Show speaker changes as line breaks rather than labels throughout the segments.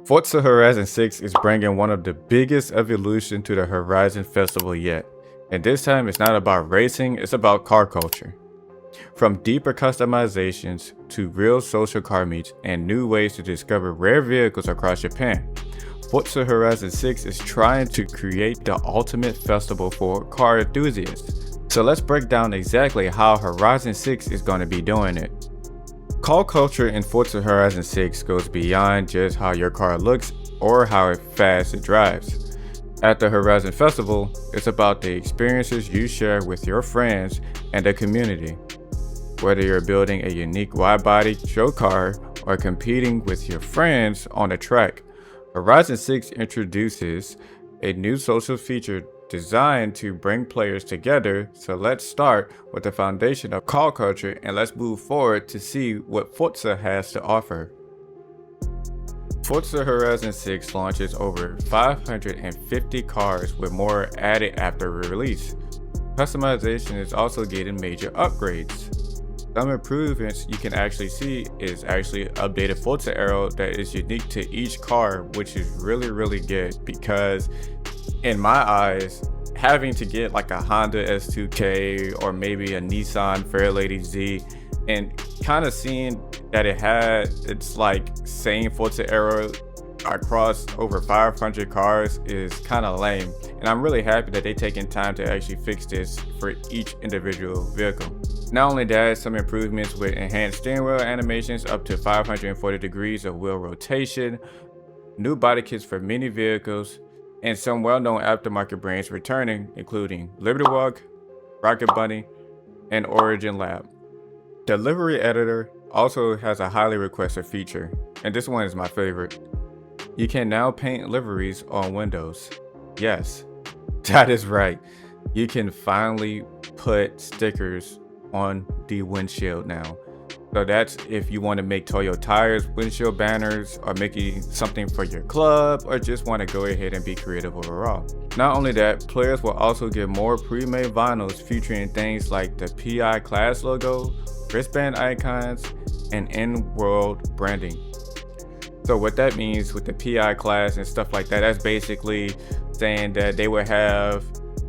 Forza Horizon 6 is bringing one of the biggest evolution to the Horizon Festival yet, and this time it's not about racing, it's about car culture. From deeper customizations to real social car meets and new ways to discover rare vehicles across Japan, Forza Horizon 6 is trying to create the ultimate festival for car enthusiasts. So let's break down exactly how Horizon 6 is going to be doing it. Car culture in Forza Horizon 6 goes beyond just how your car looks or how fast it drives. At the Horizon Festival, it's about the experiences you share with your friends and the community. Whether you're building a unique wide-body show car or competing with your friends on the track, Horizon 6 introduces a new social feature designed to bring players together. So let's start with the foundation of car culture and let's move forward to see what Forza has to offer. Forza Horizon 6 launches over 550 cars with more added after release. Customization is also getting major upgrades. Some improvements you can actually see is actually updated Forza aero that is unique to each car, which is really good because in my eyes, having to get like a Honda S2K or maybe a Nissan Fairlady Z and kind of seeing that it's like same Forza aero across over 500 cars is kind of lame, and I'm really happy that they're taking time to actually fix this for each individual vehicle. Not only that, some improvements with enhanced steering wheel animations up to 540 degrees of wheel rotation, new body kits for many vehicles, and some well-known aftermarket brands returning, including Liberty Walk, Rocket Bunny, and Origin Lab. The livery editor also has a highly requested feature, and this one is my favorite. You can now paint liveries on windows. Yes, that is right. You can finally put stickers on the windshield now. So that's if you want to make Toyo Tires windshield banners or making something for your club or just want to go ahead and be creative overall. Not only that, players will also get more pre-made vinyls featuring things like the PI class logo, wristband icons, and in-world branding. So what that means with the PI class and stuff like that, that's basically saying that they will have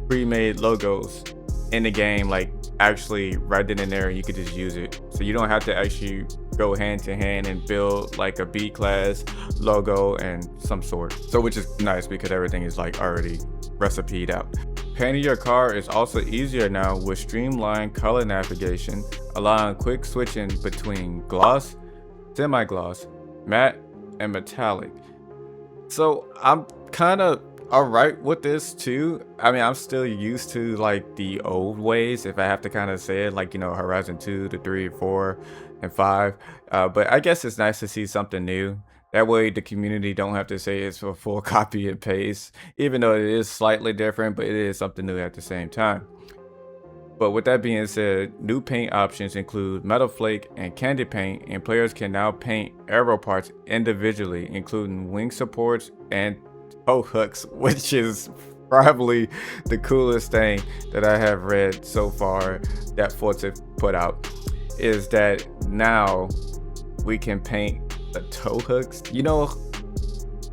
pre-made logos in the game, like actually right then and there, you could just use it. So you don't have to actually go hand to hand and build like a B class logo and some sort. So which is nice because everything is like already recipe'd out. Painting your car is also easier now with streamlined color navigation, allowing quick switching between gloss, semi-gloss, matte, and metallic. So I'm kind of alright with this too. I mean, I'm still used to like the old ways, if I have to kind of say it, like, you know, Horizon 2 to 3, 4, and 5. But I guess it's nice to see something new. That way the community don't have to say it's a full copy and paste, even though it is slightly different, but it is something new at the same time. But with that being said, new paint options include metal flake and candy paint, and players can now paint aero parts individually, including wing supports and toe hooks, which is probably the coolest thing that I have read so far that Forza put out, is that now we can paint the toe hooks. You know,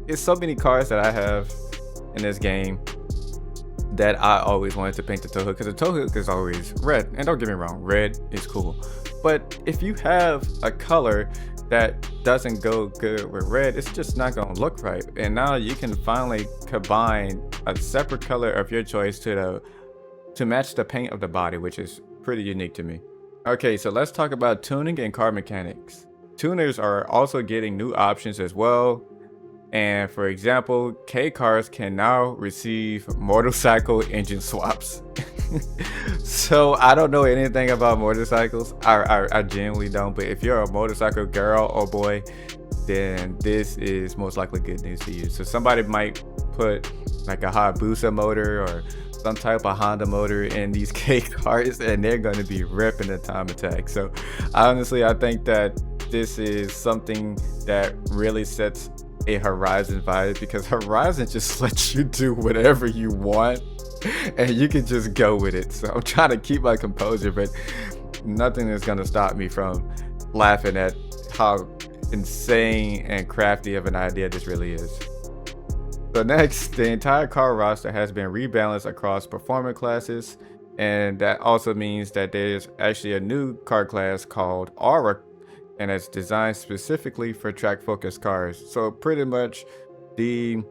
it's so many cars that I have in this game that I always wanted to paint the toe hook, because the toe hook is always red, and don't get me wrong, red is cool, but if you have a color that doesn't go good with red, it's just not gonna look right. And now you can finally combine a separate color of your choice to match the paint of the body, which is pretty unique to me. Okay, so let's talk about tuning and car mechanics. Tuners are also getting new options as well. And for example, K cars can now receive motorcycle engine swaps. So I don't know anything about motorcycles. I genuinely don't. But if you're a motorcycle girl or boy, then this is most likely good news to you. So somebody might put like a Hayabusa motor or some type of Honda motor in these K cars, and they're going to be ripping the time attack. So honestly, I think that this is something that really sets a Horizon vibe, because Horizon just lets you do whatever you want and you can just go with it. So I'm trying to keep my composure, but nothing is going to stop me from laughing at how insane and crafty of an idea this really is. So next, the entire car roster has been rebalanced across performance classes, and that also means that there's actually a new car class called aero, and it's designed specifically for track-focused cars. So pretty much the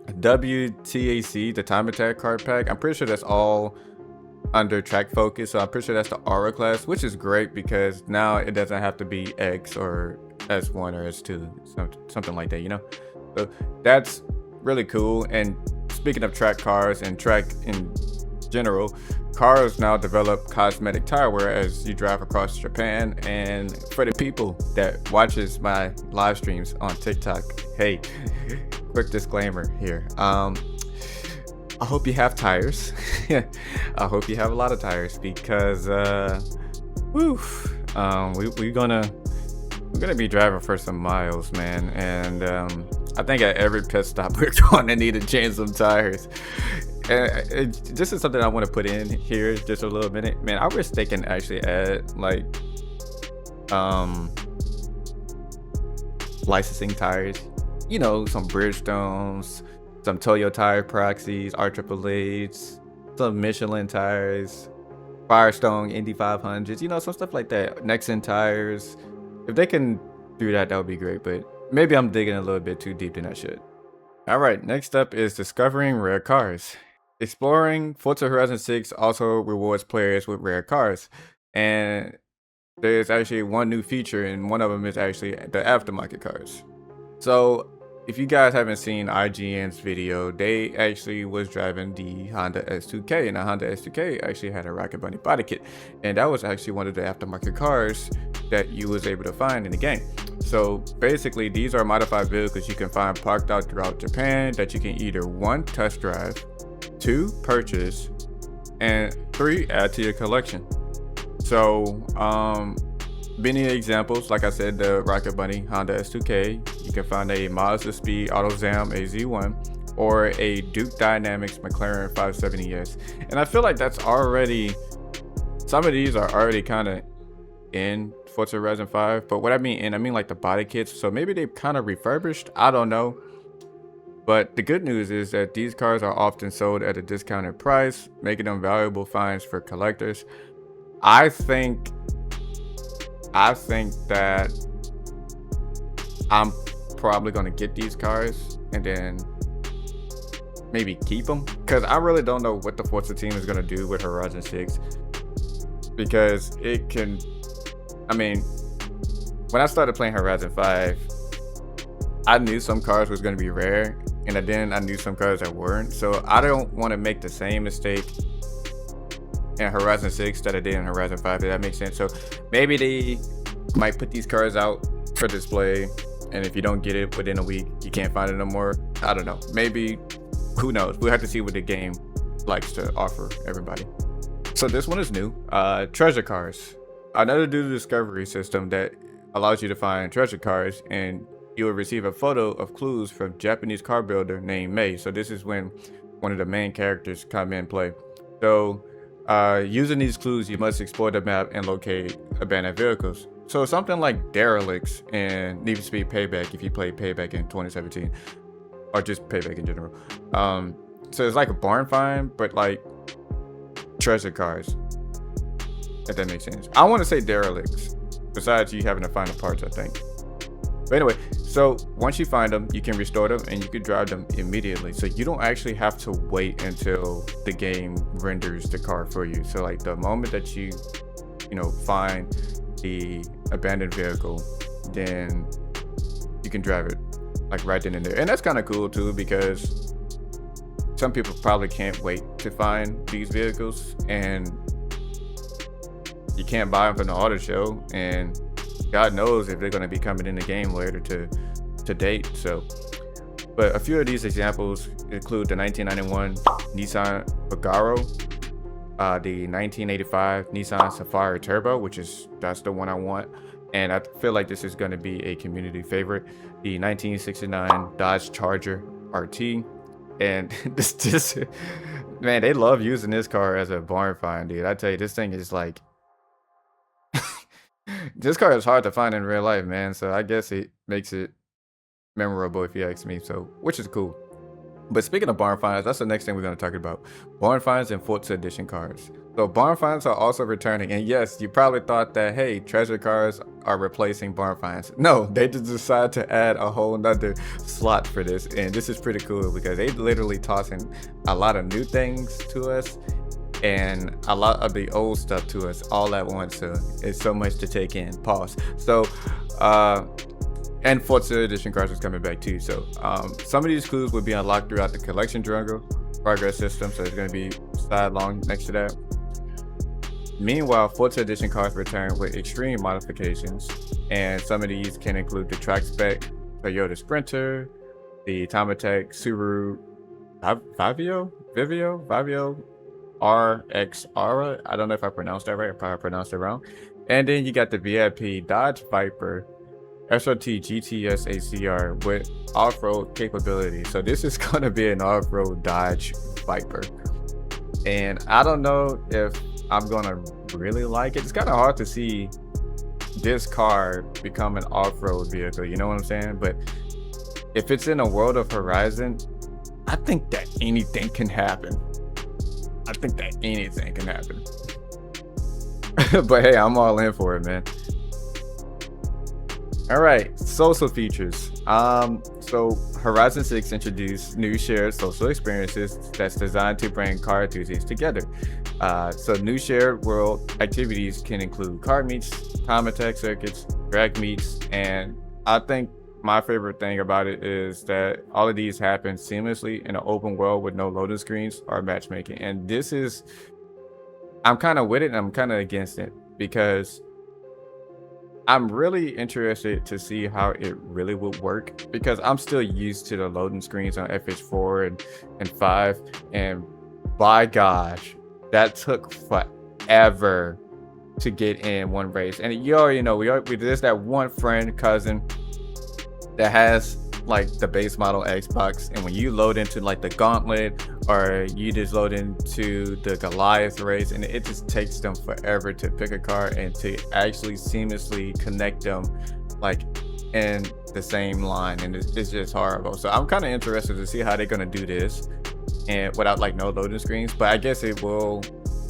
WTAC, the Time Attack card pack, I'm pretty sure that's all under track focus. So I'm pretty sure that's the aura class, which is great because now it doesn't have to be X or S1 or S2, something like that, you know? So that's really cool. And speaking of track cars and track in general, cars now develop cosmetic tire wear as you drive across Japan. And for the people that watches my live streams on TikTok, hey, quick disclaimer here. I hope you have tires. I hope you have a lot of tires because we're gonna be driving for some miles, man. And I think at every pit stop we're gonna need to change some tires. And this is something I want to put in here just a little minute, man. I wish they can actually add like licensing tires, you know, some Bridgestones, some Toyo tire proxies, RAAAs, some Michelin tires, Firestone Indy 500s, you know, some stuff like that. Nexen tires. If they can do that, that would be great, but maybe I'm digging a little bit too deep than I should. All right, next up is discovering rare cars. Exploring Forza Horizon 6 also rewards players with rare cars, and there's actually one new feature, and one of them is actually the aftermarket cars. So if you guys haven't seen IGN's video, they actually was driving the Honda S2K, and the Honda S2K actually had a Rocket Bunny body kit, and that was actually one of the aftermarket cars that you was able to find in the game. So basically, these are modified vehicles you can find parked out throughout Japan that you can either 1, test drive, 2, purchase, and 3, add to your collection. So many examples, like I said, the Rocket Bunny Honda S2K, you can find a Mazda Speed AutoZam AZ1 or a Duke Dynamics McLaren 570S. And I feel like that's already, some of these are already kind of in Forza Horizon 5, but what I mean like the body kits, so maybe they've kind of refurbished, I don't know. But the good news is that these cars are often sold at a discounted price, making them valuable finds for collectors. I think that I'm probably gonna get these cars and then maybe keep them, because I really don't know what the Forza team is gonna do with Horizon 6, because it can, I mean, when I started playing Horizon 5, I knew some cars was gonna be rare, and then I knew some cars that weren't. So I don't want to make the same mistake in Horizon 6 that I did in Horizon 5, if that makes sense. So maybe they might put these cars out for display, and if you don't get it within a week, you can't find it no more. I don't know. Maybe, who knows? We'll have to see what the game likes to offer everybody. So this one is new. Treasure cars. Another new discovery system that allows you to find treasure cars, and you will receive a photo of clues from Japanese car builder named Mei. So this is when one of the main characters come in play. So using these clues, you must explore the map and locate abandoned vehicles. So something like derelicts in Need for Speed Payback, if you played Payback in 2017, or just Payback in general. So it's like a barn find, but like treasure cars, if that makes sense. I want to say derelicts, besides you having to find the parts, I think. But anyway, so once you find them, you can restore them and you can drive them immediately. So you don't actually have to wait until the game renders the car for you. So like the moment that you find the abandoned vehicle, then you can drive it like right then and there. And that's kind of cool too, because some people probably can't wait to find these vehicles, and you can't buy them from the auto show, and God knows if they're going to be coming in the game later to date. So, but a few of these examples include the 1991 Nissan Pagero, the 1985 Nissan Safari Turbo, that's the one I want, and I feel like this is going to be a community favorite. The 1969 Dodge Charger RT, and this man, they love using this car as a barn find, dude. I tell you, this thing is like This car is hard to find in real life, man. So I guess it makes it memorable if you ask me. So, which is cool. But speaking of barn finds, that's the next thing we're going to talk about. Barn finds and Forza Edition cars. So barn finds are also returning. And yes, you probably thought that, hey, treasure cars are replacing barn finds. No, they just decided to add a whole nother slot for this. And this is pretty cool because they literally tossing a lot of new things to us and a lot of the old stuff to us all at once. So it's so much to take in. Pause. So, and Forza Edition cars is coming back too. So some of these clues will be unlocked throughout the collection jungle progress system. So it's going to be sidelong next to that. Meanwhile, Forza Edition cars return with extreme modifications, and some of these can include the track spec Toyota Sprinter, the Tomatech Subaru Vivio RX Aura. I don't know if I pronounced that right. I probably pronounced it wrong. And then you got the VIP Dodge Viper SRT GTS ACR with off-road capability. So this is going to be an off-road Dodge Viper. And I don't know if I'm going to really like it. It's kind of hard to see this car become an off-road vehicle. You know what I'm saying? But if it's in a world of Horizon, I think that anything can happen. But hey, I'm all in for it, man. All right, social features. So Horizon 6 introduced new shared social experiences that's designed to bring car enthusiasts together. So new shared world activities can include car meets, time attack circuits, drag meets, and I think my favorite thing about it is that all of these happen seamlessly in an open world with no loading screens or matchmaking. And this is, I'm kind of with it and I'm kind of against it because I'm really interested to see how it really would work because I'm still used to the loading screens on FH4 and 5, and by gosh, that took forever to get in one race. And you already know, there's that one friend, cousin that has like the base model Xbox, and when you load into like the Gauntlet or you just load into the Goliath race, and it just takes them forever to pick a car and to actually seamlessly connect them like in the same line, and it's just horrible. So I'm kind of interested to see how they're going to do this and without like no loading screens, but I guess it will,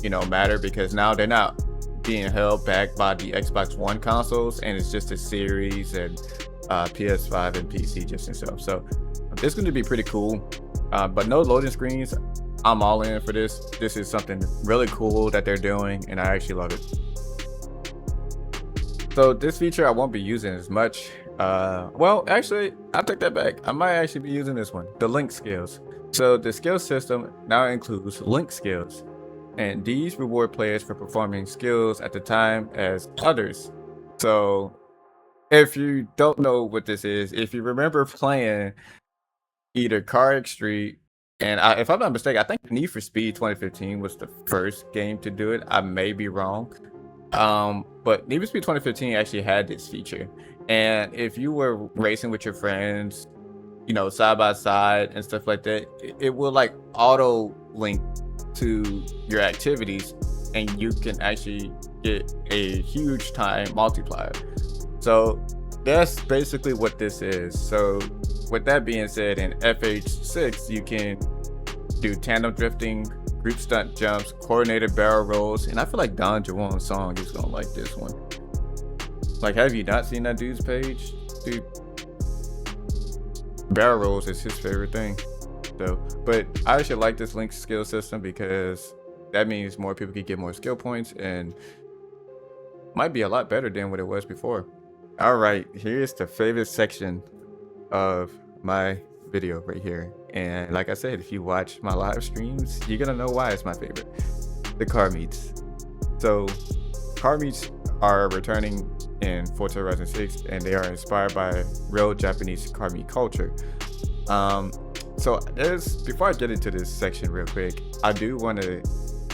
you know, matter because now they're not being held back by the Xbox One consoles, and it's just a series and PS5 and PC just itself. So it's going to be pretty cool, but no loading screens. I'm all in for this. This is something really cool that they're doing, and I actually love it. So this feature I won't be using as much. Well, actually, I take that back. I might actually be using this one, the link skills. So the skill system now includes link skills, and these reward players for performing skills at the time as others. So if you don't know what this is, if you remember playing either Car X Street, and if I'm not mistaken, I think Need for Speed 2015 was the first game to do it. I may be wrong. But Need for Speed 2015 actually had this feature. And if you were racing with your friends, you know, side by side and stuff like that, it will like auto link to your activities, and you can actually get a huge time multiplier. So that's basically what this is. So with that being said, in FH6 you can do tandem drifting, group stunt jumps, coordinated barrel rolls, and I feel like Don Juan's song is gonna like this one. Like, have you not seen that dude's page? Dude, barrel rolls is his favorite thing. So, but I actually like this link skill system because that means more people can get more skill points and might be a lot better than what it was before. All right, here's the favorite section of my video right here. And like I said, if you watch my live streams, you're gonna know why it's my favorite. The car meets. So car meets are returning in Forza Horizon 6, and they are inspired by real Japanese car meet culture. So before I get into this section real quick, I do want to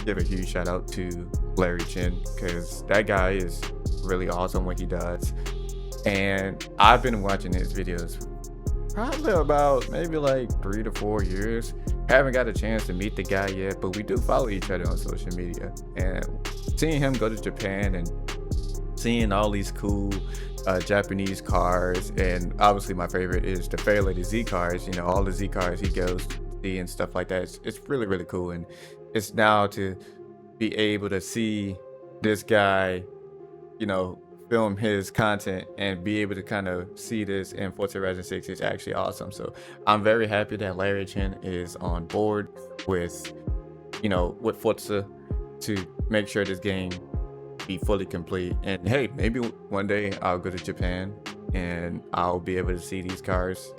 give a huge shout out to Larry Chin, because that guy is really awesome what he does. And I've been watching his videos probably about maybe like 3 to 4 years. Haven't got a chance to meet the guy yet, but we do follow each other on social media. And seeing him go to Japan and seeing all these cool Japanese cars, and obviously my favorite is the Fair Lady Z cars. You know, all the Z cars he goes to see and stuff like that. It's really really cool, and it's now to be able to see this guy, you know, film his content and be able to kind of see this in Forza Horizon 6 is actually awesome. So I'm very happy that Larry Chen is on board with, you know, with Forza to make sure this game be fully complete. And hey, maybe one day I'll go to Japan and I'll be able to see these cars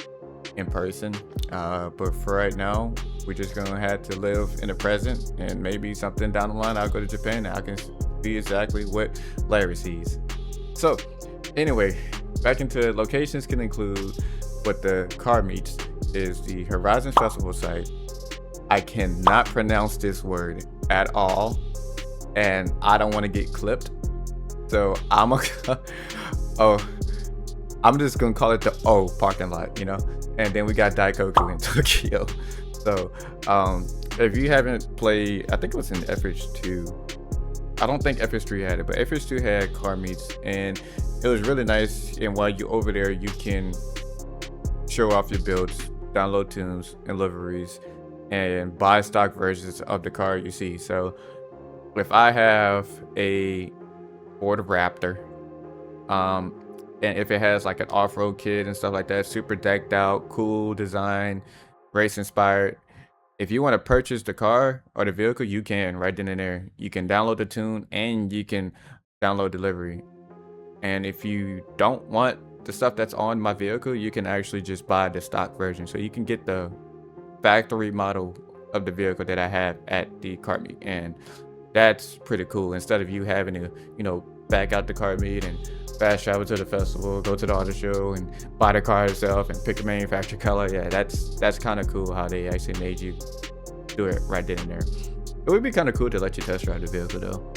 in person. But for right now, we're just gonna have to live in the present, and maybe something down the line I'll go to Japan and I can see exactly what Larry sees. So anyway, back into locations can include what the car meets is the Horizon Festival site. I cannot pronounce this word at all, and I don't want to get clipped. So oh, I'm just gonna call it the O parking lot, you know. And then we got Daikoku in Tokyo. So if you haven't played, I think it was in FH2. I don't think FS3 had it, but FS2 had car meets, and it was really nice. And while you're over there, you can show off your builds, download tunes and liveries, and buy stock versions of the car you see. So if I have a Ford Raptor, and if it has like an off-road kit and stuff like that, super decked out, cool design, race inspired, if you want to purchase the car or the vehicle, you can right then and there. You can download the tune and you can download delivery. And if you don't want the stuff that's on my vehicle, you can actually just buy the stock version. So you can get the factory model of the vehicle that I have at the car meet, and that's pretty cool. Instead of you having to, you know, back out the car meet and fast travel to the festival, go to the auto show and buy the car itself and pick a manufacturer color. Yeah, that's kind of cool how they actually made you do it right then and there. It would be kind of cool to let you test drive the vehicle though.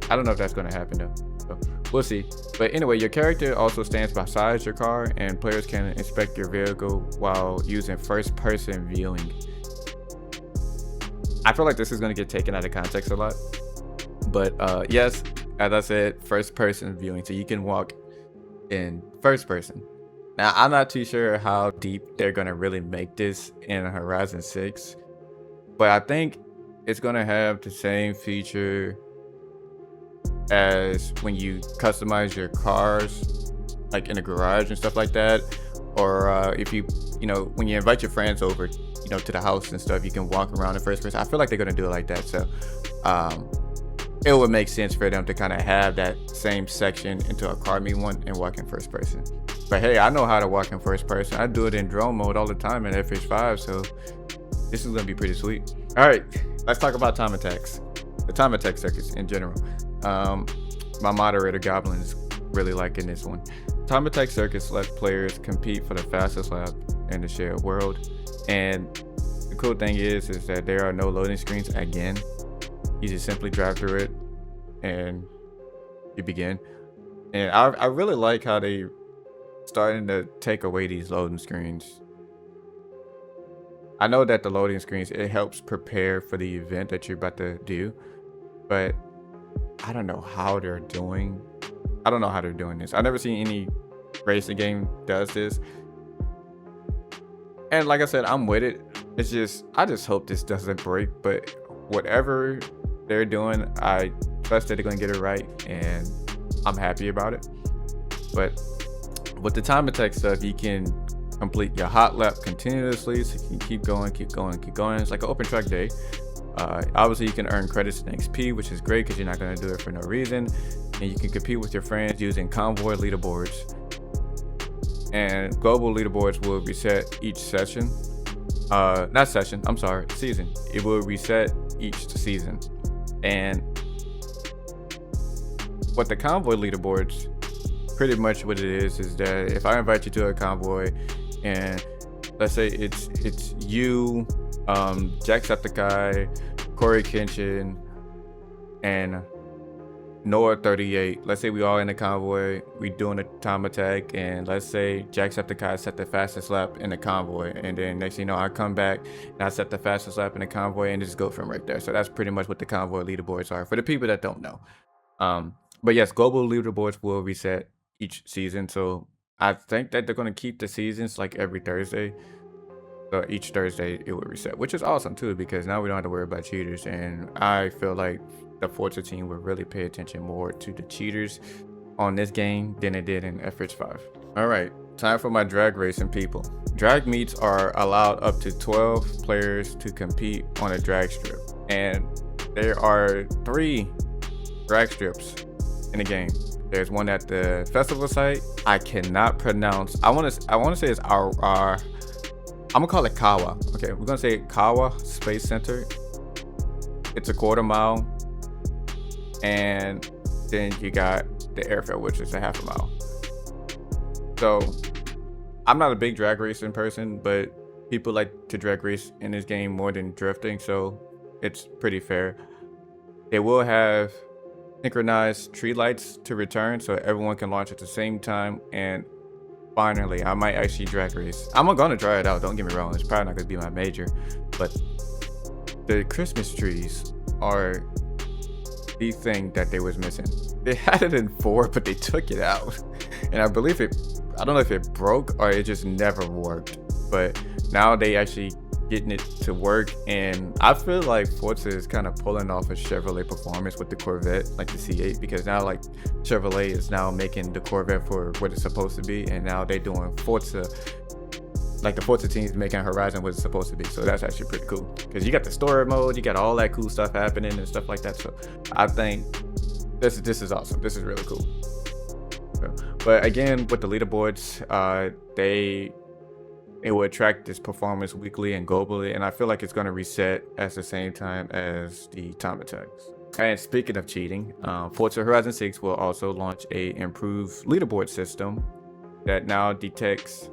I don't know if that's going to happen though, so we'll see. But anyway, your character also stands beside your car, and players can inspect your vehicle while using first person viewing. I feel like this is going to get taken out of context a lot, but yes, as I said, first person viewing, so you can walk in first person. Now, I'm not too sure how deep they're going to really make this in Horizon 6, but I think it's going to have the same feature as when you customize your cars, like in a garage and stuff like that. Or if you know, when you invite your friends over, you know, to the house and stuff, you can walk around in first person. I feel like they're going to do it like that. So it would make sense for them to kind of have that same section into a car meet one and walk in first person. But hey, I know how to walk in first person. I do it in drone mode all the time in FH5, so this is gonna be pretty sweet. All right, let's talk about time attacks. The time attack circuits in general. My moderator Goblin is really liking this one. Time attack circuits let players compete for the fastest lap in the shared world. And the cool thing is that there are no loading screens again. You just simply drive through it and you begin. And I really like how they starting to take away these loading screens. I know that the loading screens, it helps prepare for the event that you're about to do, but I don't know how they're doing. I don't know how they're doing this. I've never seen any racing game does this. And like I said, I'm with it. It's just, I just hope this doesn't break, but whatever they're doing, I trust that they're gonna get it right, and I'm happy about it. But with the time attack stuff, you can complete your hot lap continuously, so you can keep going. It's like an open track day. Obviously you can earn credits and XP, which is great because you're not going to do it for no reason. And you can compete with your friends using convoy leaderboards, and global leaderboards will reset each session. Season. It will reset each season. And what the convoy leaderboards, pretty much what it is that if I invite you to a convoy, and let's say it's you, Jacksepticeye, Corey Kenshin, and Noah 38. Let's say we all in the convoy, we doing a time attack, and let's say Jacksepticeye set the fastest lap in the convoy, and then next thing you know, I come back and I set the fastest lap in the convoy, and just go from right there. So that's pretty much what the convoy leaderboards are for the people that don't know. But yes, global leaderboards will reset each season. So I think that they're going to keep the seasons like every Thursday. So each Thursday it will reset, which is awesome too, because now we don't have to worry about cheaters. And I feel like the Forza team will really pay attention more to the cheaters on this game than it did in FH5. All right, time for my drag racing people. Drag meets are allowed up to 12 players to compete on a drag strip. And there are 3 drag strips in the game. There's one at the festival site. I cannot pronounce. I want to say it's our I'm gonna call it Kawa. Okay, we're gonna say Kawa Space Center. It's a 1/4 mile, and then you got the airfield, which is a 1/2 mile. So I'm not a big drag racing person, but people like to drag race in this game more than drifting, so it's pretty fair. They will have synchronized tree lights to return, so everyone can launch at the same time. And finally, I might actually drag race. I'm gonna try it out, don't get me wrong, it's probably not gonna be my major, but the Christmas trees are the thing that they was missing. They had it in 4, but they took it out. And I believe I don't know if it broke or it just never worked, but now they actually getting it to work. And I feel like Forza is kind of pulling off a Chevrolet performance with the Corvette, like the C8, because now like Chevrolet is now making the Corvette for what it's supposed to be, and now they're doing Forza, like the Forza team is making Horizon what it's supposed to be. So that's actually pretty cool, because you got the story mode, you got all that cool stuff happening and stuff like that. So I think this is awesome. This is really cool. But again, with the leaderboards, it will track this performance weekly and globally, and I feel like it's going to reset at the same time as the time attacks. And speaking of cheating, Forza Horizon 6 will also launch a improved leaderboard system that now detects,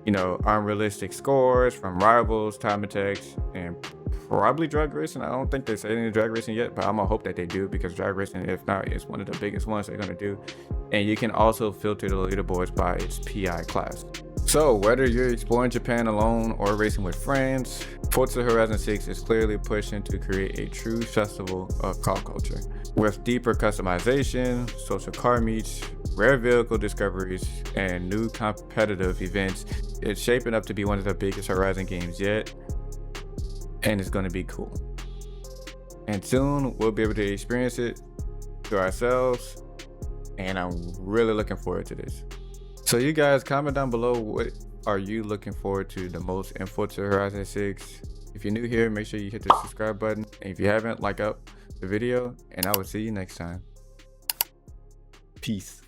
unrealistic scores from rivals, time attacks, and probably drag racing. I don't think they say any drag racing yet, but I'm gonna hope that they do, because drag racing, if not, is one of the biggest ones they're gonna do. And you can also filter the leaderboards by its PI class. So whether you're exploring Japan alone or racing with friends, Forza Horizon 6 is clearly pushing to create a true festival of car culture. With deeper customization, social car meets, rare vehicle discoveries, and new competitive events, it's shaping up to be one of the biggest Horizon games yet, and it's going to be cool. And soon we'll be able to experience it to ourselves, and I'm really looking forward to this. So you guys comment down below, what are you looking forward to the most in Forza Horizon 6? If you're new here, make sure you hit the subscribe button. And if you haven't, like up the video, and I will see you next time. Peace.